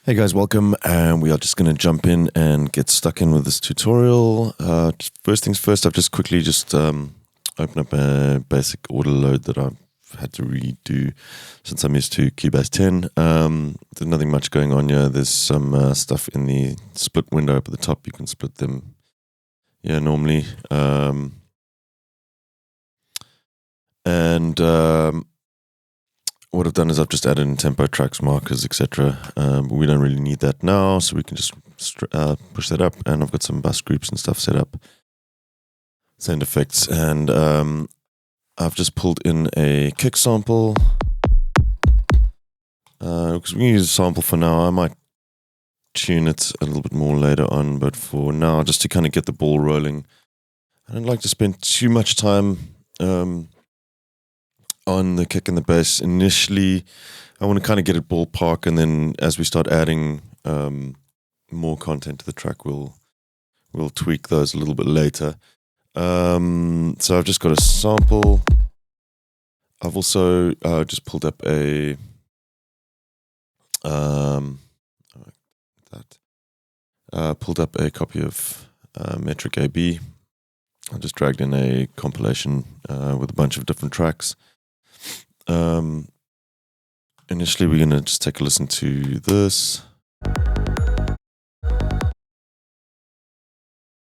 Hey guys, welcome. We are just going to jump in and get stuck in with this tutorial. First things first, I've just quickly opened up a basic auto load that I've had to redo since I'm used to Cubase 10. There's nothing much going on here. There's some stuff in the split window up at the top. You can split them, normally. What I've done is I've just added in tempo tracks, markers, etc. But we don't really need that now, so we can just push that up. And I've got some bus groups and stuff set up, sound effects, and I've just pulled in a kick sample because we can use a sample for now. I might tune it a little bit more later on, but for now, just to kind of get the ball rolling, I don't like to spend too much time on the kick and the bass. Initially, I want to kind of get it ballpark, and then as we start adding more content to the track, we'll tweak those a little bit later. So I've just got a sample. I've also just pulled up a copy of Metric AB. I just dragged in a compilation with a bunch of different tracks. Initially, we're going to just take a listen to this.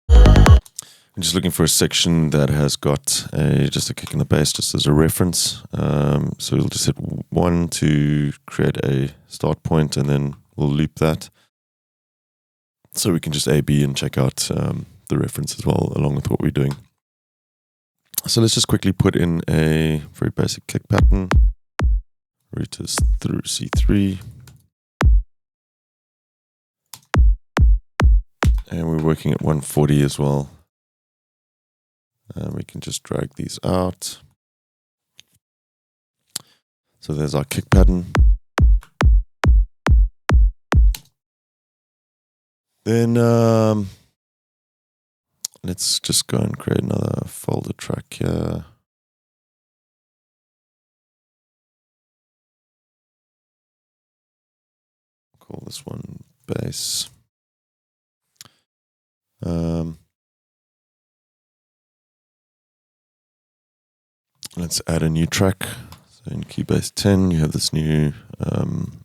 I'm just looking for a section that has got just a kick in the bass, just as a reference. So we'll just hit 1 to create a start point, and then we'll loop that. So we can just A/B and check out the reference as well, along with what we're doing. So let's just quickly put in a very basic kick pattern. Root is through C3. And we're working at 140 as well. And we can just drag these out. So there's our kick pattern. Then let's just go and create another folder track here. Call this one bass. Let's add a new track. So in Cubase 10, you have this new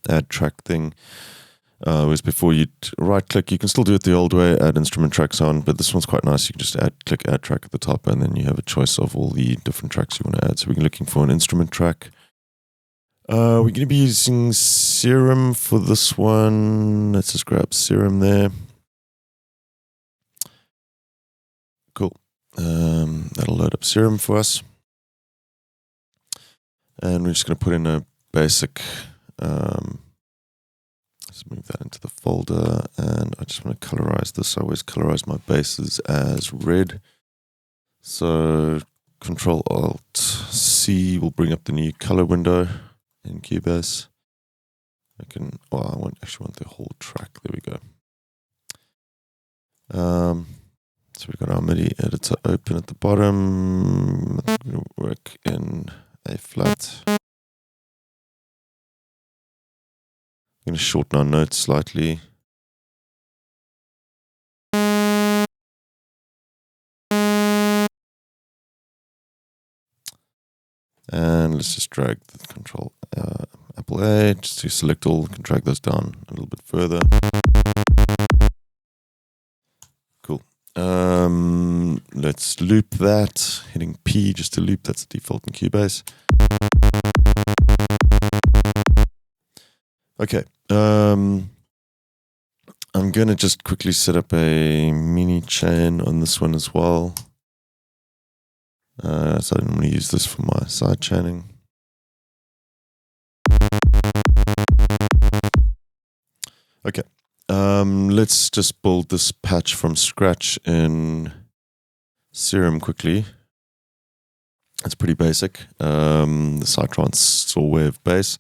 add track thing. Whereas before you'd right click, you can still do it the old way, add instrument tracks on, but this one's quite nice. You can just click add track at the top, and then you have a choice of all the different tracks you want to add. So we're looking for an instrument track. We're going to be using Serum for this one. Let's just grab Serum there. Cool. That'll load up Serum for us. And we're just going to put in a basic, let's move that into the folder, and I just want to colorize this. I always colorize my bases as red. So Control-Alt-C will bring up the new color window in Cubase. I actually want the whole track. There we go. So we've got our MIDI editor open at the bottom. I'm going to work in A flat. I'm going to shorten our notes slightly. And let's just drag the Control Apple A just to select all. We can drag those down a little bit further. Cool. Let's loop that. Hitting P just to loop. That's the default in Cubase. Okay. I'm going to just quickly set up a mini chain on this one as well. So I normally use this for my side chaining. Okay. Let's just build this patch from scratch in Serum quickly. It's pretty basic. The Psy Trance saw wave bass.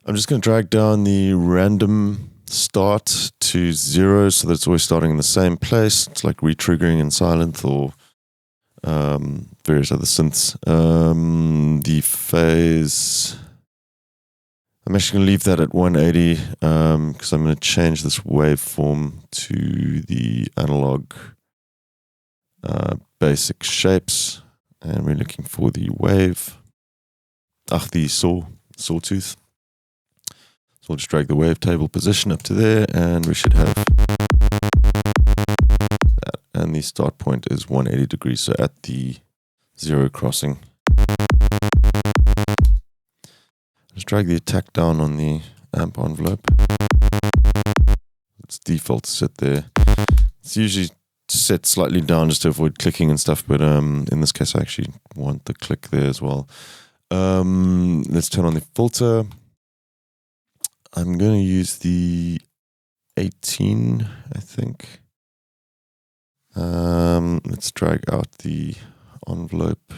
I'm just going to drag down the random start to 0 so that it's always starting in the same place. It's like retriggering in Silent or various other synths. The phase, I'm actually going to leave that at 180 because I'm going to change this waveform to the analog basic shapes, and we're looking for the wave. The sawtooth. So we'll just drag the wavetable position up to there, and we should have that. And the start point is 180 degrees, so at the zero crossing. Just drag the attack down on the amp envelope. It's default set there. It's usually set slightly down just to avoid clicking and stuff, but in this case I actually want the click there as well. Let's turn on the filter. I'm going to use the 18, I think. Let's drag out the envelope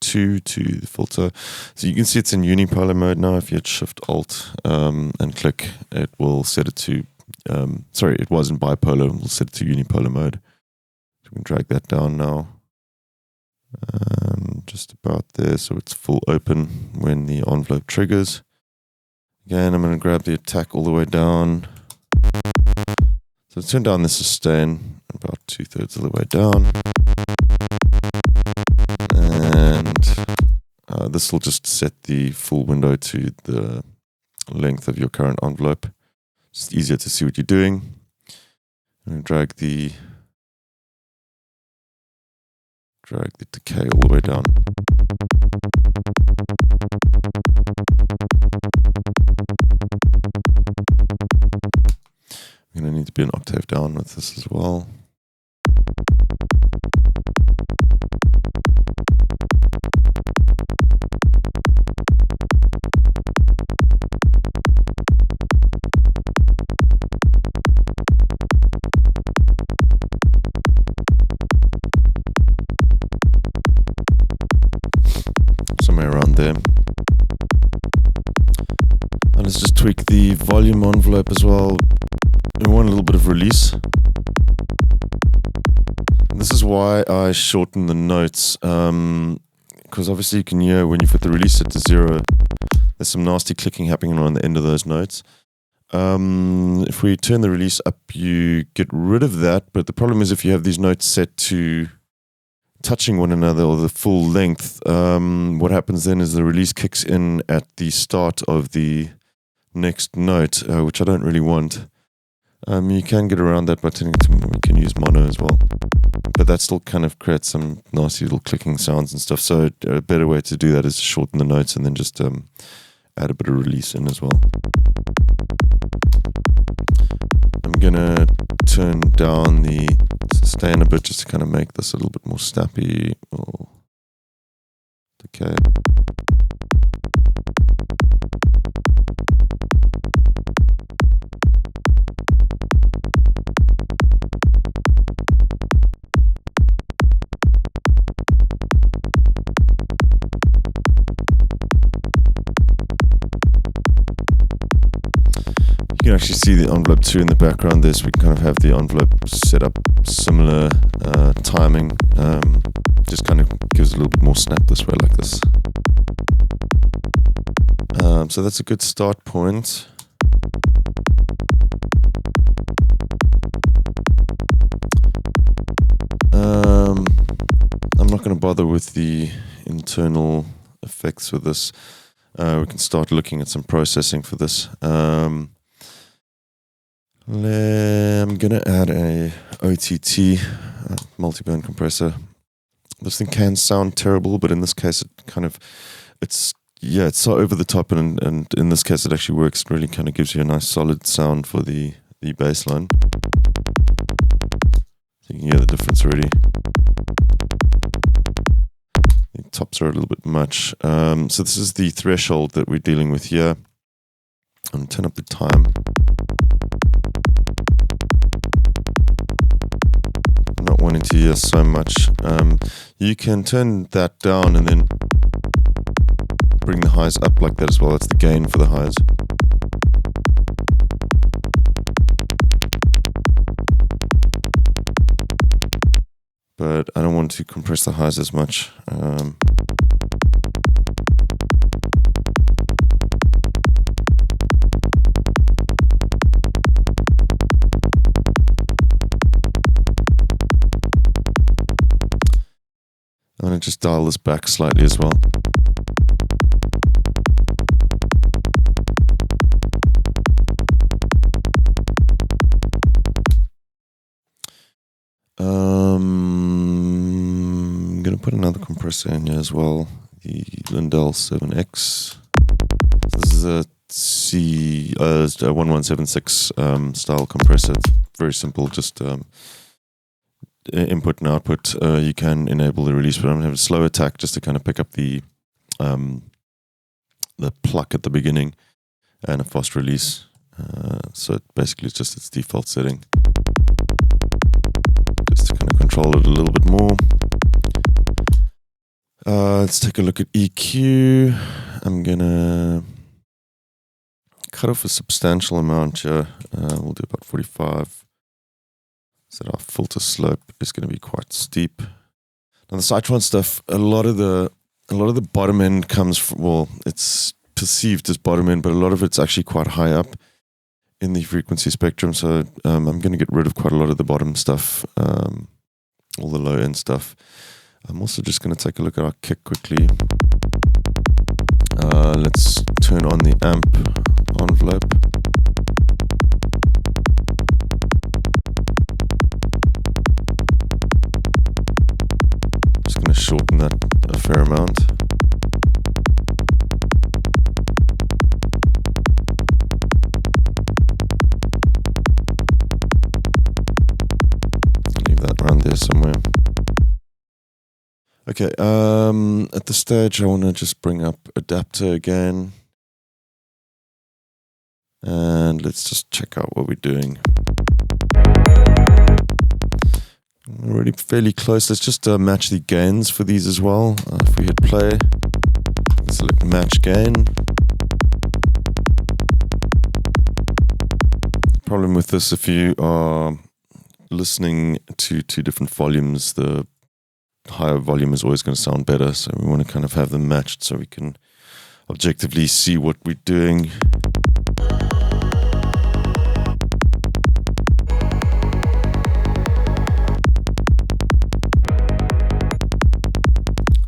2 to the filter. So you can see it's in unipolar mode now. If you hit Shift Alt and click, it will set it to, it was in bipolar, we'll set it to unipolar mode. So we can drag that down now. Just about there, so it's full open when the envelope triggers. Again, I'm going to grab the attack all the way down. So turn down the sustain about 2/3 of the way down. And this will just set the full window to the length of your current envelope. It's easier to see what you're doing. I'm going to drag the decay all the way down. I'm going to need to be an octave down with this as well. Somewhere around there. And let's just tweak the volume envelope as well. We want a little bit of release. And this is why I shorten the notes, because obviously you can hear when you put the release set to 0, there's some nasty clicking happening on the end of those notes. If we turn the release up, you get rid of that, but the problem is if you have these notes set to touching one another or the full length, what happens then is the release kicks in at the start of the next note, which I don't really want. You can get around that by turning to, we can use mono as well, but that still kind of creates some nasty little clicking sounds and stuff. So a better way to do that is to shorten the notes and then just add a bit of release in as well. I'm gonna turn down the sustain a bit just to kind of make this a little bit more snappy. Oh, okay. You can actually see the envelope 2 in the background there, so we can kind of have the envelope set up similar timing. Just kind of gives a little bit more snap this way, like this. So that's a good start point. I'm not going to bother with the internal effects with this. We can start looking at some processing for this. I'm going to add a OTT, multiband compressor. This thing can sound terrible, but in this case, it's so over the top, and in this case, it actually works. It really kind of gives you a nice solid sound for the bass line. So you can hear the difference already. The tops are a little bit much. So this is the threshold that we're dealing with here. And turn up the time. Not wanting to hear so much. You can turn that down and then bring the highs up like that as well. That's the gain for the highs. But I don't want to compress the highs as much. just dial this back slightly as well. I'm going to put another compressor in here as well, the Lindell 7X. This is a 1176 style compressor. It's very simple, just input and output. You can enable the release, but I'm going to have a slow attack just to kind of pick up the pluck at the beginning, and a fast release. So basically it's just its default setting. Just to kind of control it a little bit more. Let's take a look at EQ. I'm gonna cut off a substantial amount here. We'll do about 45. So our filter slope is going to be quite steep. Now the Psy Trance stuff, a lot of the bottom end comes from, well, it's perceived as bottom end, but a lot of it's actually quite high up in the frequency spectrum. So I'm going to get rid of quite a lot of the bottom stuff, all the low end stuff. I'm also just going to take a look at our kick quickly. Let's turn on the amp envelope. Just going to shorten that a fair amount. Leave that around there somewhere. Okay, at this stage I want to just bring up adapter again. And let's just check out what we're doing. We're already fairly close. Let's just match the gains for these as well. If we hit play, select match gain. The problem with this, if you are listening to two different volumes, the higher volume is always going to sound better. So we want to kind of have them matched so we can objectively see what we're doing.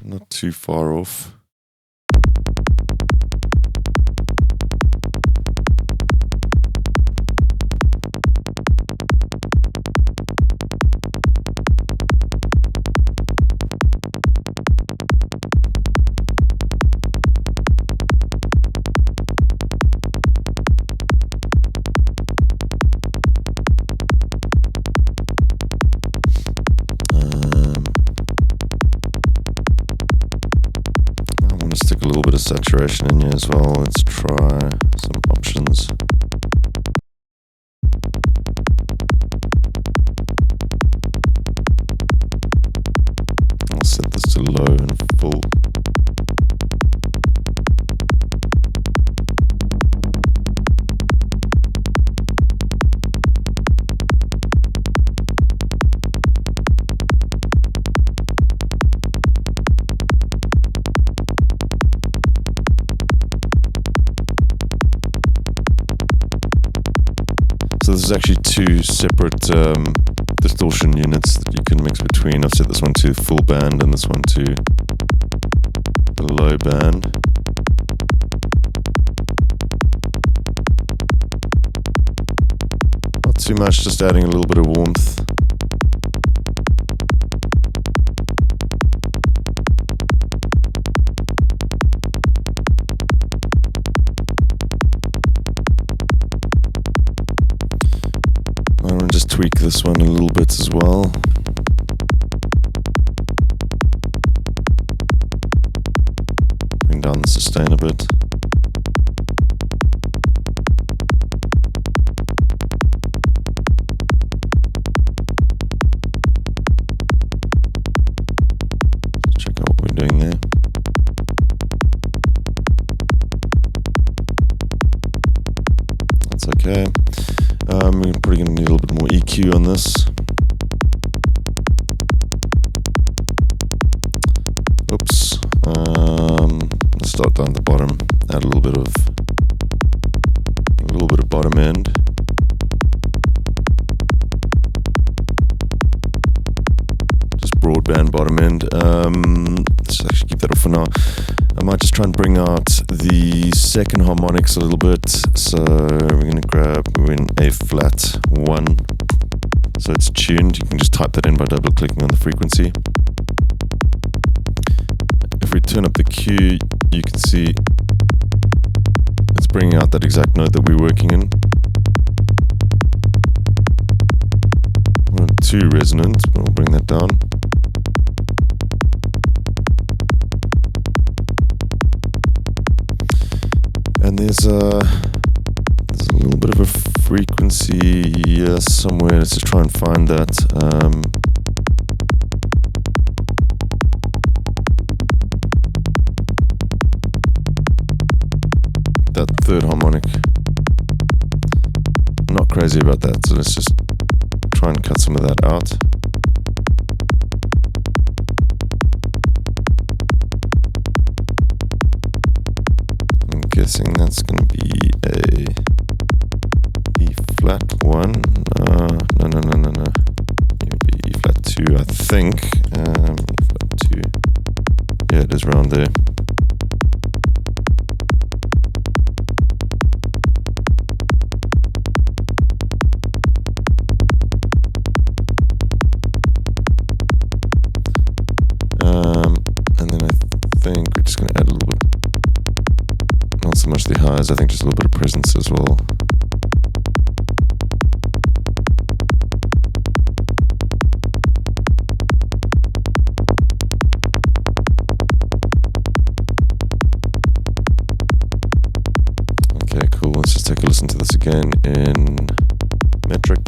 Not too far off. Stick a little bit of saturation in here as well. Let's try some options. I'll set this to low and full. So this is actually two separate distortion units that you can mix between. I've set this one to full band and this one to the low band. Not too much, just adding a little bit of warmth. I'm going to just tweak this one a little bit as well. Bring down the sustain a bit. Check out what we're doing there. That's okay. We're probably going to need a little bit more EQ on this. Oops. Let's start down at the bottom. Add a little bit of bottom end. Just broad band bottom end. Let's actually keep that off for now. I might just try and bring out the second harmonics a little bit. So we're going to grab in A flat 1. So it's tuned. You can just type that in by double clicking on the frequency. If we turn up the Q, you can see it's bringing out that exact note that we're working in. 2 resonant, we'll bring that down. And there's a little bit of a frequency here somewhere. Let's just try and find that. That third harmonic. I'm not crazy about that, so let's just try and cut some of that out. I'm guessing that's going to be a E flat 1. No. It would be E flat 2, I think. E flat 2. Yeah, it is around there. And then I think we're just going to add a little bit, not so much the highs, I think just a little bit of presence as well. Okay, cool. Let's just take a listen to this again in metric.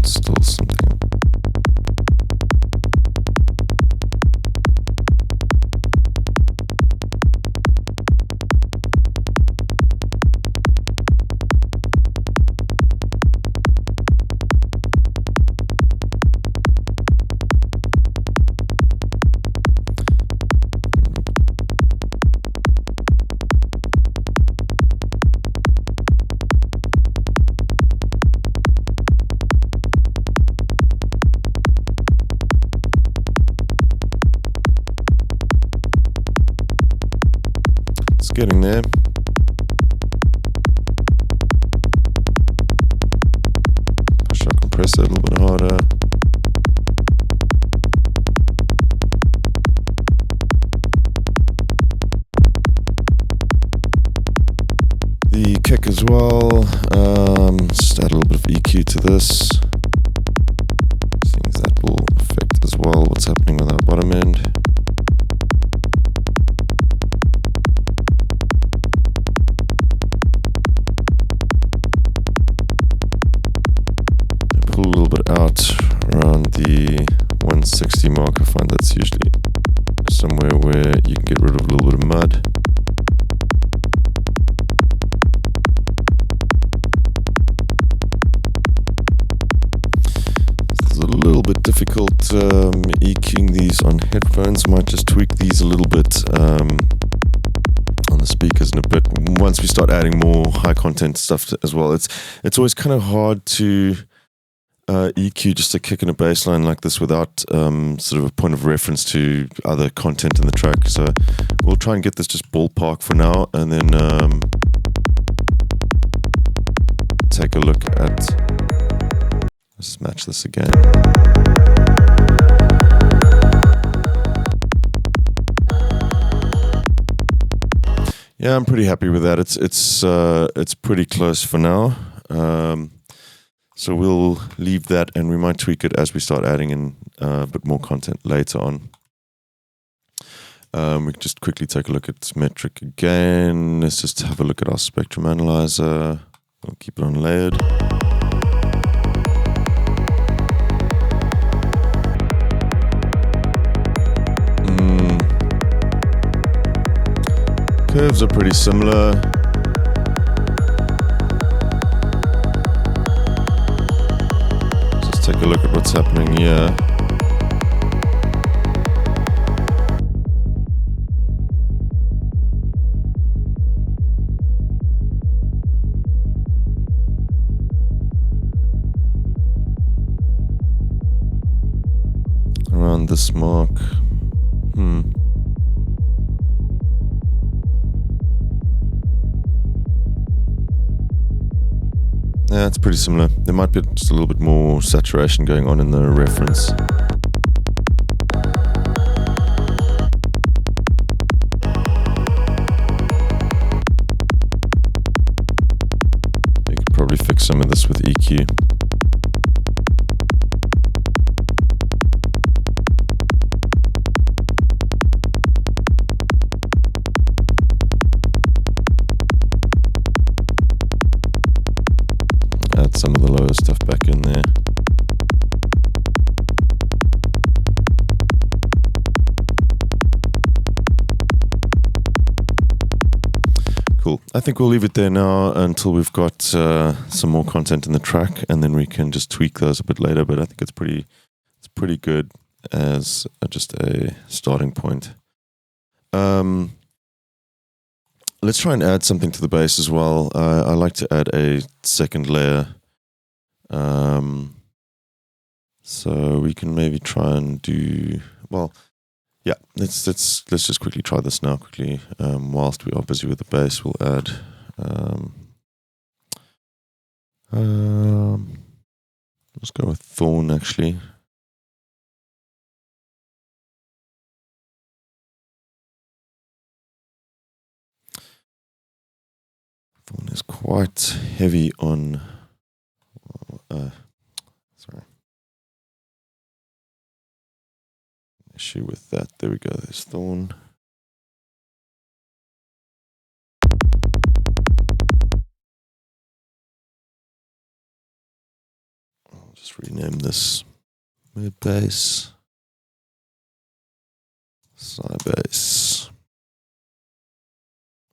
Still something. Getting there. Push our compressor a little bit harder. The kick as well. Just add a little bit of EQ to this. Seeing as that will affect as well what's happening with our bottom end. Pull a little bit out around the 160 mark. I find that's usually somewhere where you can get rid of a little bit of mud. It's a little bit difficult EQing these on headphones. Might just tweak these a little bit on the speakers in a bit. Once we start adding more high content stuff as well, it's always kind of hard to EQ just a kick in a bass line like this without sort of a point of reference to other content in the track. So we'll try and get this just ballpark for now, and then take a look at, let's match this again. Yeah, I'm pretty happy with that. It's pretty close for now. So we'll leave that, and we might tweak it as we start adding in a bit more content later on. We can just quickly take a look at metric again. Let's just have a look at our spectrum analyzer. We'll keep it on layered. Curves are pretty similar. Take a look at what's happening here. around this mark. Yeah, it's pretty similar. There might be just a little bit more saturation going on in the reference. You could probably fix some of this with EQ. Add some of the lower stuff back in there. Cool. I think we'll leave it there now until we've got some more content in the track, and then we can just tweak those a bit later. But I think it's pretty good as just a starting point. Let's try and add something to the bass as well. I like to add a second layer. So we can maybe try and do, well, yeah, let's just quickly try this now quickly. Whilst we are busy with the bass, we'll add let's go with Thorn actually. Thorn is quite heavy on sorry. Issue with that. There we go. There's Thorn. I'll just rename this mid bass, Psy bass.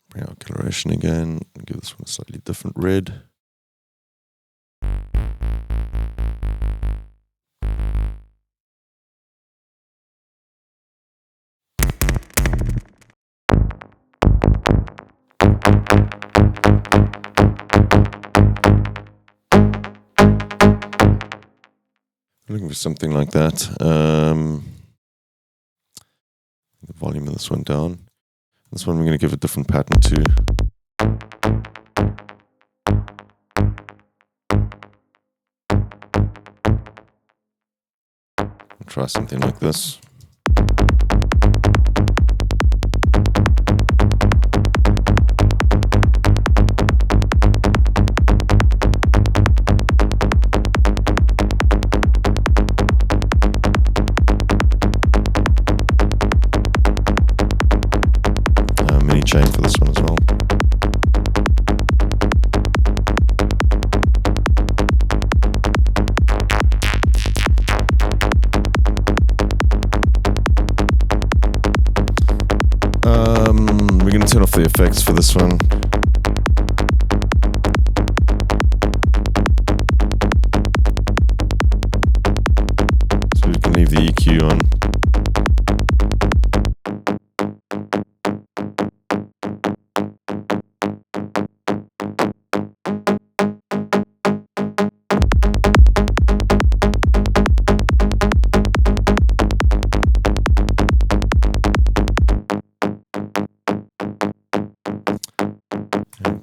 Bring out coloration again. Give this one a slightly different red. Looking for something like that. The volume of this one down. This one we're going to give a different pattern to. I'll try something like this. Chain for this one as well. We're going to turn off the effects for this one. So we can leave the EQ on.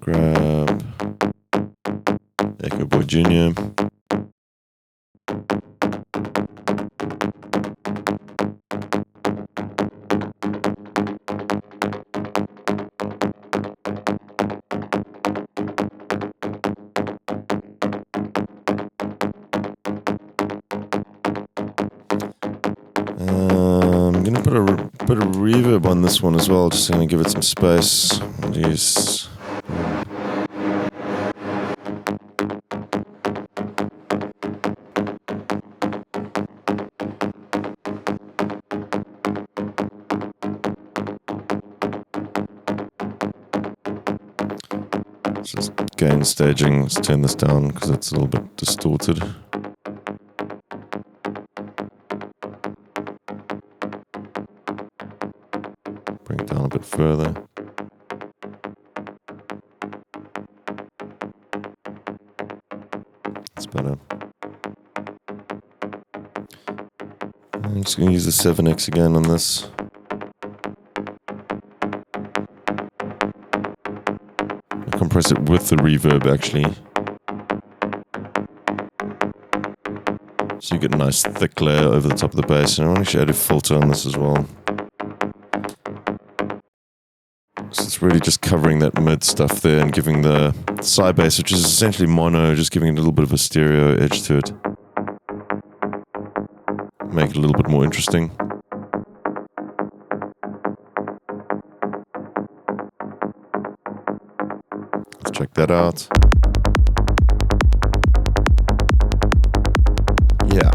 Grab Echo Boy Jr. I'm going to put a bit of reverb on this one as well, just going to give it some space. I'll use just gain staging. Let's turn this down because it's a little bit distorted. Bring it down a bit further. It's better. I'm just going to use the 7x again on this. I'll compress it with the reverb actually. So you get a nice thick layer over the top of the bass. And I want to actually add a filter on this as well. So it's really just covering that mid stuff there and giving the Psy bass, which is essentially mono, just giving it a little bit of a stereo edge to it. Make it a little bit more interesting. Let's check that out. Yeah.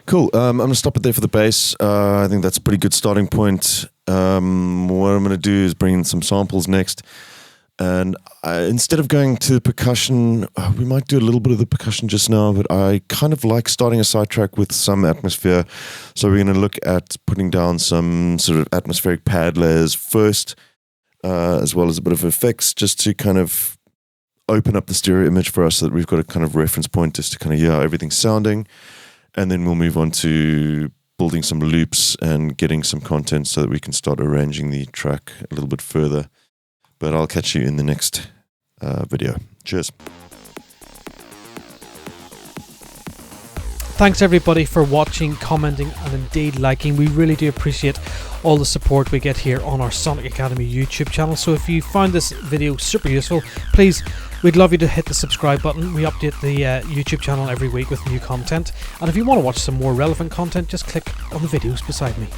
Cool. I'm going to stop it there for the bass. I think that's a pretty good starting point. What I'm going to do is bring in some samples next. And instead of going to percussion, we might do a little bit of the percussion just now, but I kind of like starting a side track with some atmosphere. So we're going to look at putting down some sort of atmospheric pad layers first, as well as a bit of effects, just to kind of open up the stereo image for us so that we've got a kind of reference point just to kind of hear how everything's sounding. And then we'll move on to building some loops and getting some content so that we can start arranging the track a little bit further. But I'll catch you in the next video. Cheers. Thanks everybody for watching, commenting and indeed liking. We really do appreciate all the support we get here on our Sonic Academy YouTube channel. So if you found this video super useful, please, we'd love you to hit the subscribe button. We update the YouTube channel every week with new content. And if you want to watch some more relevant content, just click on the videos beside me.